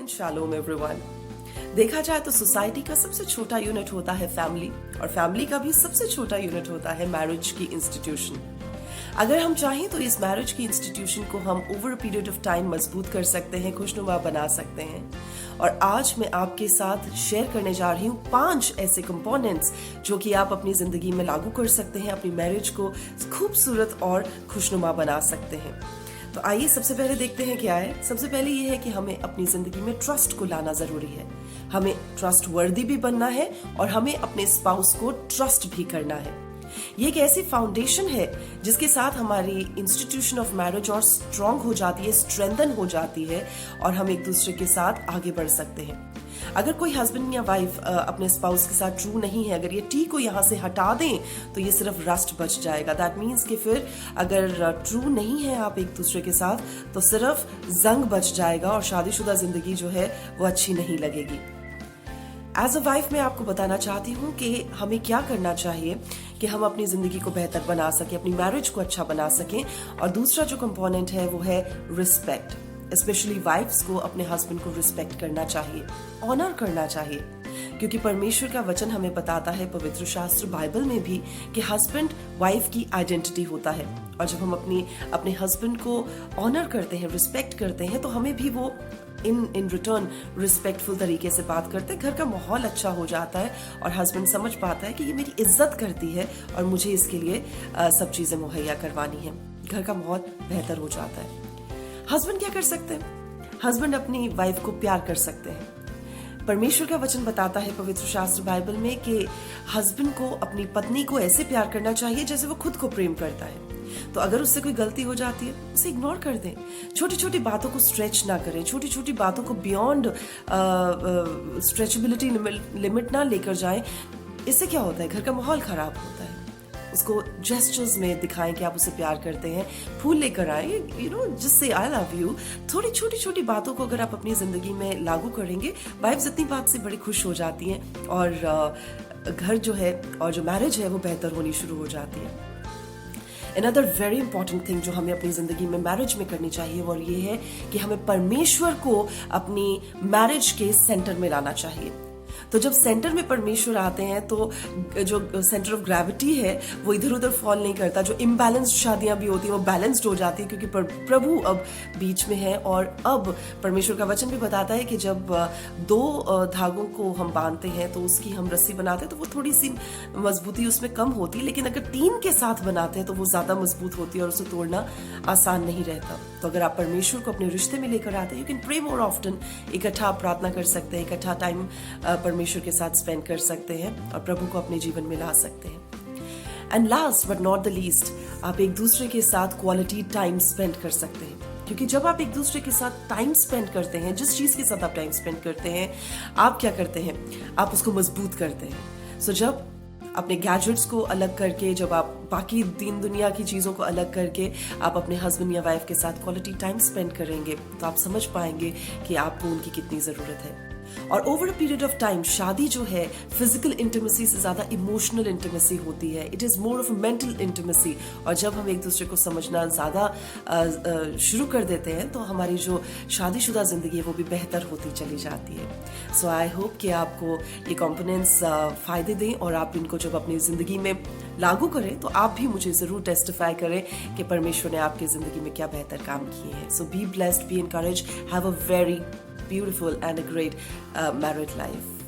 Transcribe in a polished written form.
And shalom everyone. देखा जाए तो सोसाइटी का सबसे छोटा यूनिट होता है फैमिली, और फैमिली का भी सबसे छोटा यूनिट होता है मैरिज की इंस्टीट्यूशन। अगर हम चाहें तो इस मैरिज की इंस्टीट्यूशन को हम over a period of time मजबूत कर सकते हैं, खुशनुमा बना सकते हैं। और आज मैं आपके साथ शेयर करने जा रही हूँ 5 ऐसे कंपोनेंट्स जो कि आप अपनी जिंदगी में लागू कर सकते हैं, अपनी मैरिज को खूबसूरत और खुशनुमा बना सकते हैं। तो आइए सबसे पहले देखते हैं क्या है। सबसे पहले ये है कि हमें अपनी जिंदगी में ट्रस्ट को लाना जरूरी है। हमें ट्रस्ट वर्दी भी बनना है और हमें अपने स्पाउस को ट्रस्ट भी करना है। ये एक ऐसी फाउंडेशन है जिसके साथ हमारी इंस्टीट्यूशन ऑफ मैरिज और स्ट्रांग हो जाती है, स्ट्रेंथन हो जाती है, और हम एक दूसरे के साथ आगे बढ़ सकते हैं। अगर कोई हस्बैंड या वाइफ अपने स्पाउस के साथ ट्रू नहीं है, अगर ये टी को यहाँ से हटा दें तो ये सिर्फ रस्ट बच जाएगा। दैट मीन्स कि फिर अगर ट्रू नहीं है आप एक दूसरे के साथ तो सिर्फ जंग बच जाएगा और शादीशुदा जिंदगी जो है वो अच्छी नहीं लगेगी। एज अ वाइफ मैं आपको बताना चाहती हूँ कि हमें क्या करना चाहिए कि हम अपनी जिंदगी को बेहतर बना सकें, अपनी मैरिज को अच्छा बना सकें। और दूसरा जो कंपोनेंट है वो है रिस्पेक्ट। स्पेशली वाइफ्स को अपने हस्बैंड को रिस्पेक्ट करना चाहिए, ऑनर करना चाहिए, क्योंकि परमेश्वर का वचन हमें बताता है पवित्र शास्त्र बाइबल में भी कि हस्बैंड वाइफ की आइडेंटिटी होता है। और जब हम अपने हस्बैंड को ऑनर करते हैं, रिस्पेक्ट करते हैं, तो हमें भी वो इन रिटर्न रिस्पेक्टफुल तरीके से बात करते हैं। घर का माहौल अच्छा हो जाता है और हस्बैंड समझ पाता है कि ये मेरी इज्जत करती है और मुझे इसके लिए सब चीजें मुहैया करवानी है। घर का माहौल बेहतर हो जाता है। हस्बैंड क्या कर सकते हैं? हस्बैंड अपनी वाइफ को प्यार कर सकते हैं। परमेश्वर का वचन बताता है पवित्र शास्त्र बाइबल में कि हस्बैंड को अपनी पत्नी को ऐसे प्यार करना चाहिए जैसे वो खुद को प्रेम करता है। तो अगर उससे कोई गलती हो जाती है उसे इग्नोर कर दें। छोटी छोटी बातों को स्ट्रेच ना करें, छोटी छोटी बातों को बियॉन्ड स्ट्रेचेबिलिटी लिमिट ना लेकर जाएं। इससे क्या होता है? घर का माहौल खराब होता है। उसको जेस्चर्स में दिखाएं कि आप उसे प्यार करते हैं। फूल लेकर आए, just say I love you. थोड़ी छोटी छोटी बातों को अगर आप अपनी जिंदगी में लागू करेंगे, वाइफ्स इतनी बात से बड़ी खुश हो जाती हैं और घर जो है और जो मैरिज है वो बेहतर होनी शुरू हो जाती है। Another very important thing जो हमें अपनी जिंदगी में मैरिज में करनी चाहिए और ये है कि हमें परमेश्वर को अपनी मैरिज के सेंटर में लाना चाहिए। तो जब सेंटर में परमेश्वर आते हैं तो जो सेंटर ऑफ ग्रेविटी है वो इधर उधर फॉल नहीं करता। जो इम्बैलेंस्ड शादियां भी होती हैं वो बैलेंस्ड हो जाती है, क्योंकि प्रभु अब बीच में है। और अब परमेश्वर का वचन भी बताता है कि जब 2 धागों को हम बांधते हैं तो उसकी हम रस्सी बनाते हैं तो वो थोड़ी सी मजबूती उसमें कम होती है, लेकिन अगर 3 के साथ बनाते हैं तो वो ज्यादा मजबूत होती है और उसे तोड़ना आसान नहीं रहता। तो अगर आप परमेश्वर को अपने रिश्ते में लेकर आते हैं, you can pray more often. इकट्ठा प्रार्थना कर सकते हैं, इकट्ठा टाइम परमेश्वर के साथ स्पेंड कर सकते हैं और प्रभु को अपने जीवन में ला सकते हैं। And last but not the least, आप एक दूसरे के साथ क्वालिटी टाइम स्पेंड कर सकते हैं, क्योंकि जब आप एक दूसरे के साथ टाइम स्पेंड करते हैं, जिस चीज के साथ आप टाइम स्पेंड करते हैं, आप क्या करते हैं? आप उसको मजबूत करते हैं। सो जब अपने गैजेट्स को अलग करके, जब आप बाकी दीन दुनिया की चीज़ों को अलग करके आप अपने हस्बैंड या वाइफ के साथ क्वालिटी टाइम स्पेंड करेंगे तो आप समझ पाएंगे कि आपको उनकी कितनी ज़रूरत है। और over a period of time शादी जो है फिजिकल इंटीमेसी से ज़्यादा इमोशनल इंटीमेसी होती है। It is more of a mental intimacy. और जब हम एक दूसरे को समझना ज़्यादा शुरू कर देते हैं तो हमारी जो शादीशुदा ज़िंदगी है वो भी बेहतर होती चली जाती है। सो आई होप कि आपको ये कंपोनेंट्स फ़ायदे दें और आप इनको जब अपनी ज़िंदगी में लागू करें तो आप भी मुझे ज़रूर टेस्टिफाई करें कि परमेश्वर ने आपकी ज़िंदगी में क्या बेहतर काम किए हैं। So be blessed, be encouraged, have a very beautiful and a great married life.